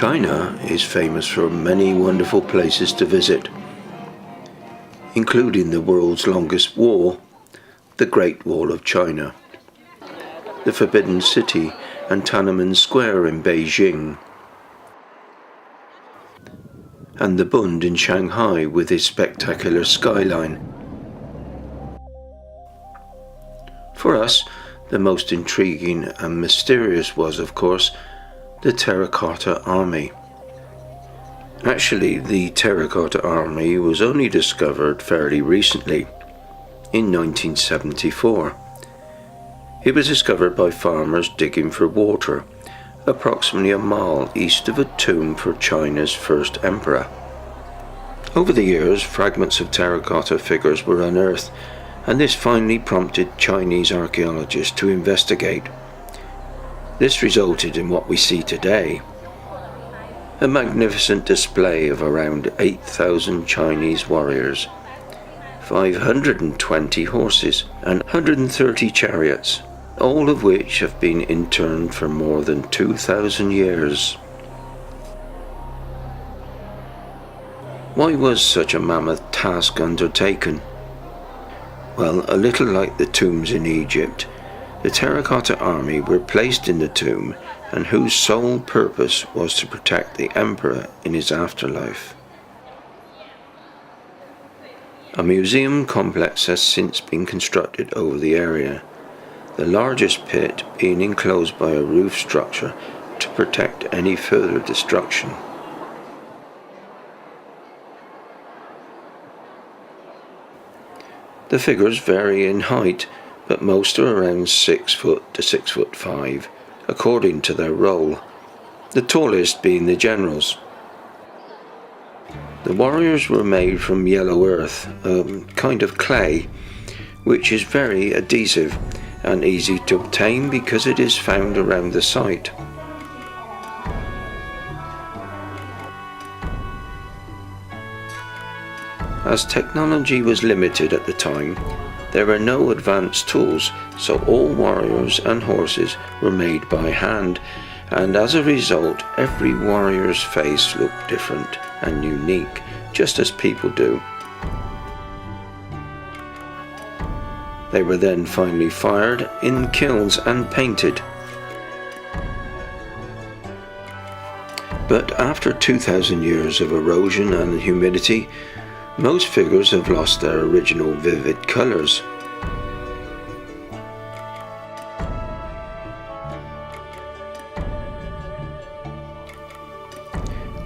China is famous for many wonderful places to visit, including the world's longest wall, the Great Wall of China, the Forbidden City and Tiananmen Square in Beijing, and the Bund in Shanghai with its spectacular skyline. For us, the most intriguing and mysterious was, of course, the Terracotta Army. Actually, the Terracotta Army was only discovered fairly recently, in 1974. It was discovered by farmers digging for water, approximately a mile east of a tomb for China's first emperor. Over the years, fragments of terracotta figures were unearthed, and this finally prompted Chinese archaeologists to investigate. This resulted in what we see today, a magnificent display of around 8,000 Chinese warriors, 520 horses and 130 chariots, all of which have been interned for more than 2,000 years. Why was such a mammoth task undertaken? Well, a little like the tombs in Egypt, the Terracotta Army were placed in the tomb and whose sole purpose was to protect the emperor in his afterlife. A museum complex has since been constructed over the area, the largest pit being enclosed by a roof structure to protect any further destruction. The figures vary in height, but most are around 6 foot to 6'5", according to their role, the tallest being the generals. The warriors were made from yellow earth, a kind of clay, which is very adhesive and easy to obtain because it is found around the site. As technology was limited at the time, there were no advanced tools, so all warriors and horses were made by hand, and as a result, every warrior's face looked different and unique, just as people do. They were then finally fired in kilns and painted. But after 2,000 years of erosion and humidity, most figures have lost their original vivid colours.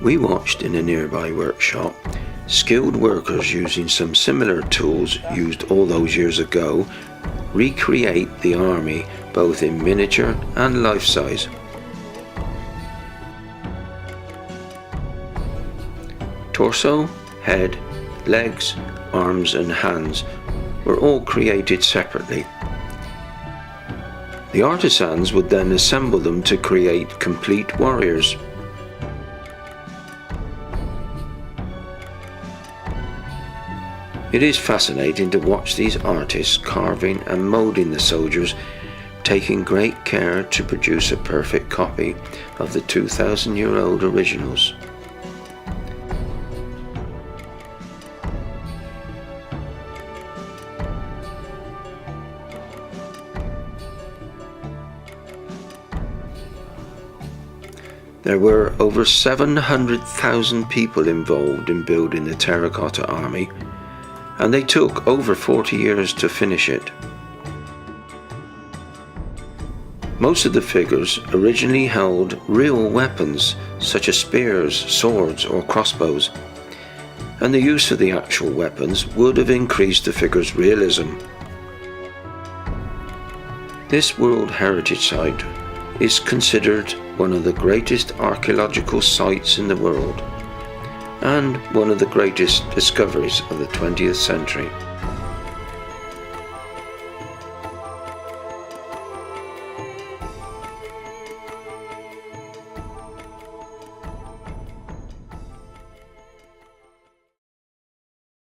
We watched in a nearby workshop skilled workers using some similar tools used all those years ago recreate the army both in miniature and life-size. Torso, head, legs, arms and hands were all created separately. The artisans would then assemble them to create complete warriors. It is fascinating to watch these artists carving and moulding the soldiers, taking great care to produce a perfect copy of the 2,000-year-old originals. There were over 700,000 people involved in building the Terracotta Army, and they took over 40 years to finish it. Most of the figures originally held real weapons such as spears, swords or crossbows, and the use of the actual weapons would have increased the figure's realism. This World Heritage Site is considered one of the greatest archaeological sites in the world, and one of the greatest discoveries of the 20th century.